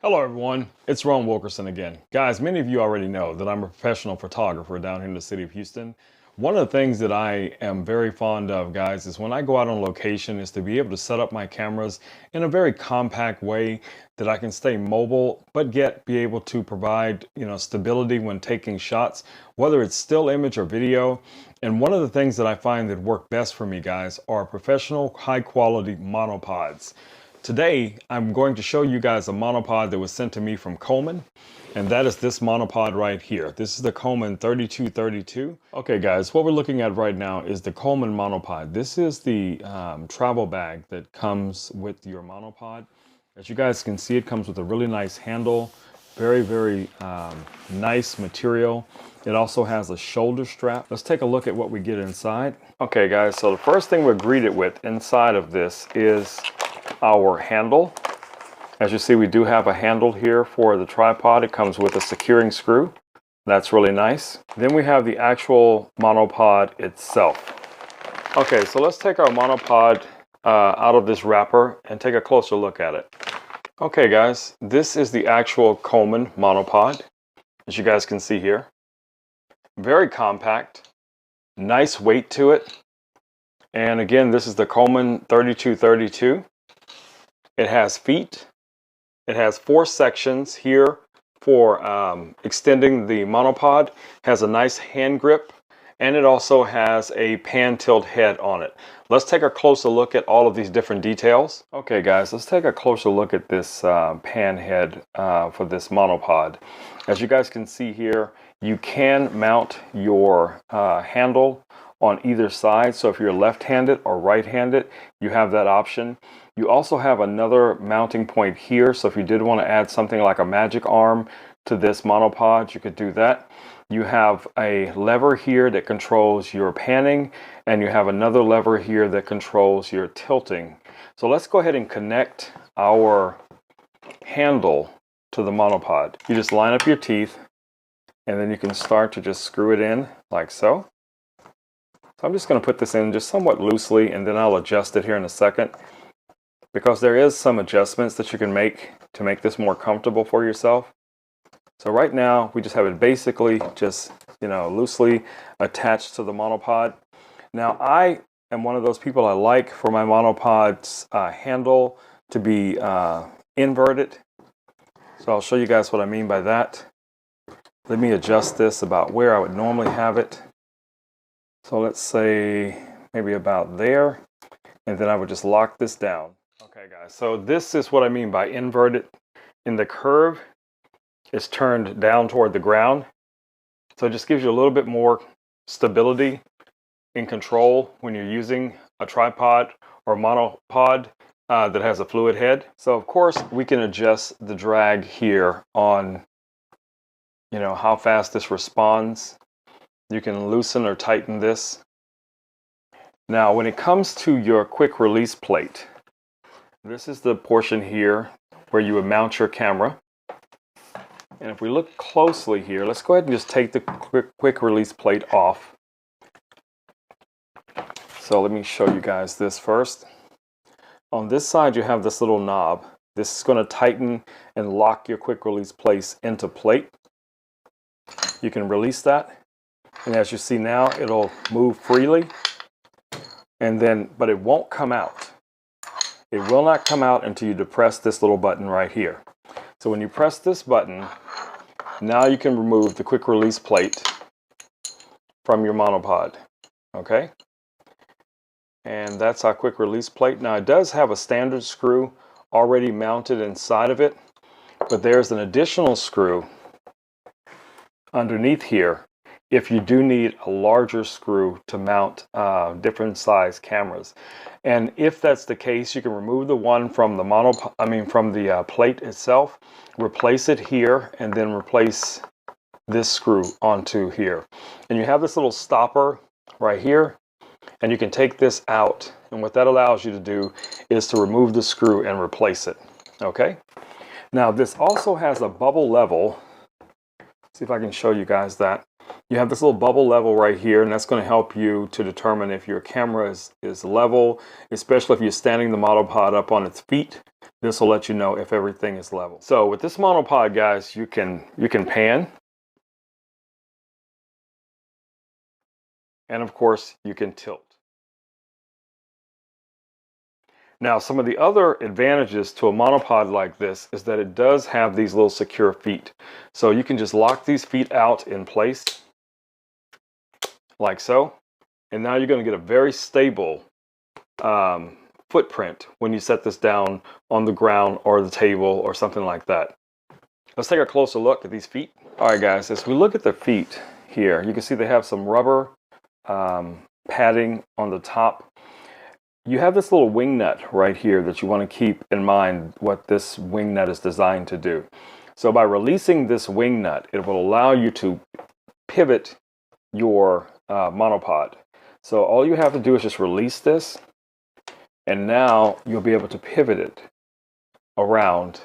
Hello everyone, it's Ron Wilkerson again. Guys, many of you already know that I'm a professional photographer down here in the city of Houston. One of the things that I am very fond of, guys, is when I go out on location is to be able to set up my cameras in a very compact way that I can stay mobile, but yet be able to provide, stability when taking shots, whether it's still image or video. And one of the things that I find that work best for me, guys, are professional high quality monopods. Today, I'm going to show you guys a monopod that was sent to me from Coleman, and that is this monopod right here. This is the COMAN 3232. Okay guys, what we're looking at right now is the Coleman Monopod. This is the travel bag that comes with your monopod. As you guys can see, it comes with a really nice handle, very nice material. It also has a shoulder strap. Let's take a look at what we get inside. Okay guys, so the first thing we're greeted with inside of this is our handle. As you see, we do have a handle here for the tripod. It comes with a securing screw. That's really nice. Then we have the actual monopod itself. Okay, so let's take our monopod out of this wrapper and take a closer look at it. Okay guys, this is the actual Coleman monopod, as you guys can see here. Very compact, nice weight to it. And again, this is the Coleman 3232. It has feet. It has 4 sections here for extending the monopod. It has a nice hand grip, and it also has a pan tilt head on it. Let's take a closer look at all of these different details. Okay guys, let's take a closer look at this pan head for this monopod. As you guys can see here, you can mount your handle on either side. So if you're left-handed or right-handed, you have that option. You also have another mounting point here. So if you did want to add something like a magic arm to this monopod, you could do that. You have a lever here that controls your panning, and you have another lever here that controls your tilting. So let's go ahead and connect our handle to the monopod. You just line up your teeth, and then you can start to just screw it in like so. So I'm just going to put this in just somewhat loosely, and then I'll adjust it here in a second, because there is some adjustments that you can make to make this more comfortable for yourself. So right now we just have it basically just, loosely attached to the monopod. Now I am one of those people, I like for my monopod's handle to be inverted. So I'll show you guys what I mean by that. Let me adjust this about where I would normally have it. So let's say maybe about there, and then I would just lock this down. Okay guys, so this is what I mean by inverted. In the curve, it's turned down toward the ground. So it just gives you a little bit more stability and control when you're using a tripod or monopod that has a fluid head. So of course we can adjust the drag here on, how fast this responds. You can loosen or tighten this. Now, when it comes to your quick release plate, this is the portion here where you would mount your camera. And if we look closely here, let's go ahead and just take the quick release plate off. So let me show you guys this first. On this side, you have this little knob. This is going to tighten and lock your quick release plate into plate. You can release that. And as you see now, it'll move freely, but it won't come out. It will not come out until you depress this little button right here. So when you press this button, now you can remove the quick release plate from your monopod. Okay? And that's our quick release plate. Now it does have a standard screw already mounted inside of it, but there's an additional screw underneath here if you do need a larger screw to mount different size cameras. And if that's the case, you can remove the one from the plate itself, replace it here, and then replace this screw onto here. And you have this little stopper right here, and you can take this out. And what that allows you to do is to remove the screw and replace it. Okay? Now this also has a bubble level. See if I can show you guys that. You have this little bubble level right here, and that's going to help you to determine if your camera is level, especially if you're standing the monopod up on its feet. This will let you know if everything is level. So with this monopod, guys, you can pan, and of course you can tilt. Now, some of the other advantages to a monopod like this is that it does have these little secure feet. So you can just lock these feet out in place like so. And now you're going to get a very stable footprint when you set this down on the ground or the table or something like that. Let's take a closer look at these feet. All right, guys, as we look at the feet here, you can see they have some rubber padding on the top. You have this little wing nut right here that you want to keep in mind what this wing nut is designed to do. So by releasing this wing nut, it will allow you to pivot your monopod. So all you have to do is just release this, and now you'll be able to pivot it around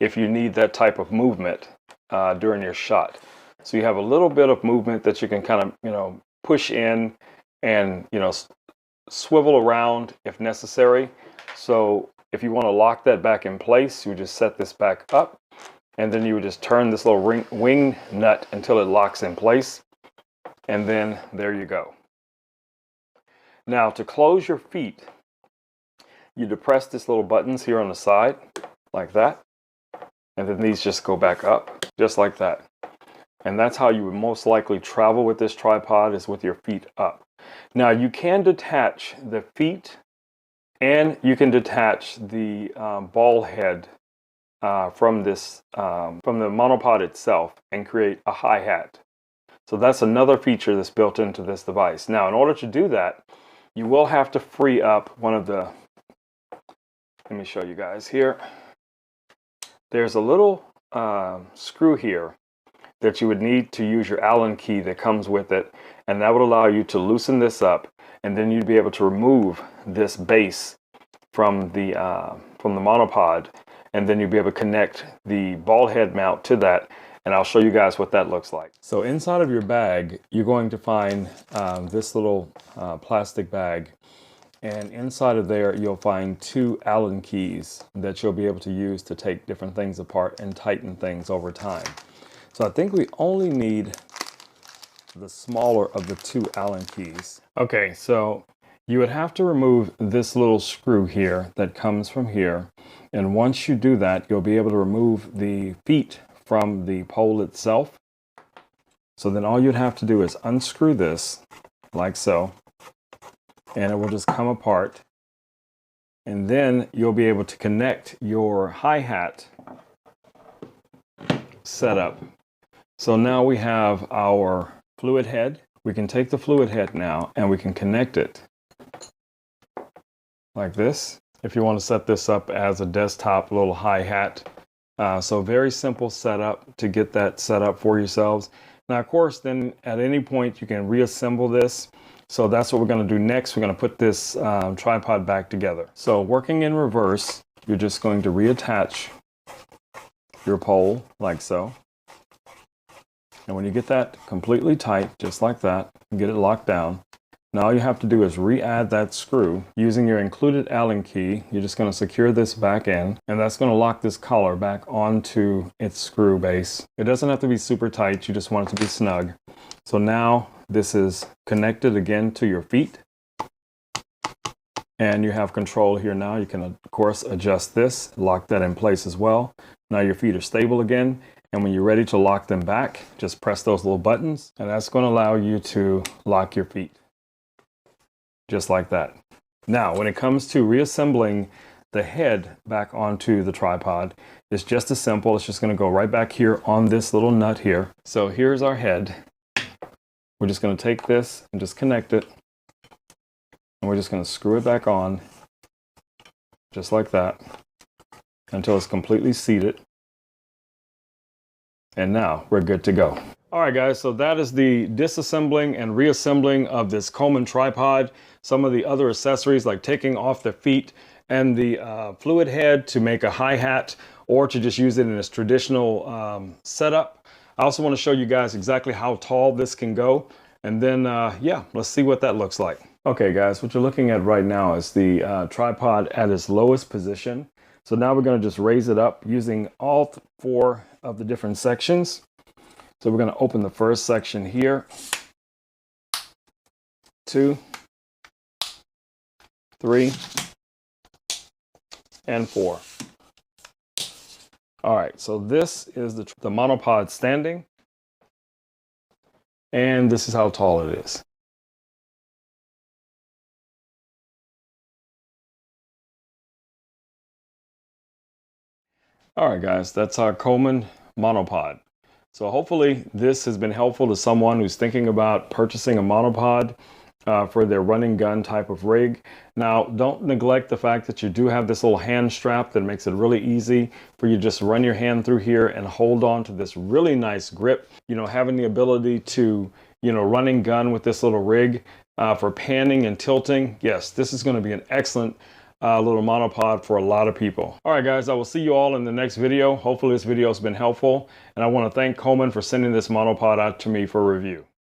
if you need that type of movement during your shot. So you have a little bit of movement that you can kind of, push in and, swivel around if necessary. So if you want to lock that back in place, you just set this back up, and then you would just turn this little wing nut until it locks in place. And then there you go. Now to close your feet, you depress this little buttons here on the side like that. And then these just go back up just like that. And that's how you would most likely travel with this tripod, is with your feet up. Now you can detach the feet, and you can detach the ball head from the monopod itself and create a hi-hat. So that's another feature that's built into this device. Now, in order to do that, you will have to free up one of the, let me show you guys here. There's a little screw here that you would need to use your Allen key that comes with it, and that would allow you to loosen this up, and then you'd be able to remove this base from the monopod, and then you'll be able to connect the ball head mount to that, and I'll show you guys what that looks like. So inside of your bag, you're going to find this little plastic bag, and inside of there you'll find 2 Allen keys that you'll be able to use to take different things apart and tighten things over time. So I think we only need the smaller of the 2 Allen keys. Okay, so you would have to remove this little screw here that comes from here. And once you do that, you'll be able to remove the feet from the pole itself. So then all you'd have to do is unscrew this like so, and it will just come apart. And then you'll be able to connect your hi-hat setup. So now we have our fluid head. We can take the fluid head now and we can connect it like this. If you want to set this up as a desktop little hi-hat. So very simple setup to get that set up for yourselves. Now, of course, then at any point you can reassemble this. So that's what we're going to do next. We're going to put this tripod back together. So working in reverse, you're just going to reattach your pole like so. And when you get that completely tight, just like that, and get it locked down, now all you have to do is re-add that screw. Using your included Allen key, you're just going to secure this back in, and that's going to lock this collar back onto its screw base. It doesn't have to be super tight, you just want it to be snug. So now this is connected again to your feet, and you have control here now. You can, of course, adjust this, lock that in place as well. Now your feet are stable again. And when you're ready to lock them back, just press those little buttons, and that's going to allow you to lock your feet. Just like that. Now, when it comes to reassembling the head back onto the tripod, it's just as simple. It's just going to go right back here on this little nut here. So here's our head. We're just going to take this and just connect it. And we're just going to screw it back on, just like that, until it's completely seated. And now we're good to go. All right, guys, so that is the disassembling and reassembling of this Coleman tripod. Some of the other accessories, like taking off the feet and the fluid head to make a hi-hat, or to just use it in its traditional setup. I also want to show you guys exactly how tall this can go. And then, yeah, let's see what that looks like. Okay, guys, what you're looking at right now is the tripod at its lowest position. So now we're going to just raise it up using all 4 of the different sections. So we're going to open the first section here, 2, 3, and 4. All right, so this is the monopod standing, and this is how tall it is. All right, guys, that's our Coleman Monopod. So hopefully this has been helpful to someone who's thinking about purchasing a monopod for their running gun type of rig. Now, don't neglect the fact that you do have this little hand strap that makes it really easy for you to just run your hand through here and hold on to this really nice grip. You know, having the ability to, running gun with this little rig for panning and tilting. Yes, this is going to be an excellent little monopod for a lot of people. All right, guys, I will see you all in the next video. Hopefully this video has been helpful, and I want to thank Coleman for sending this monopod out to me for review.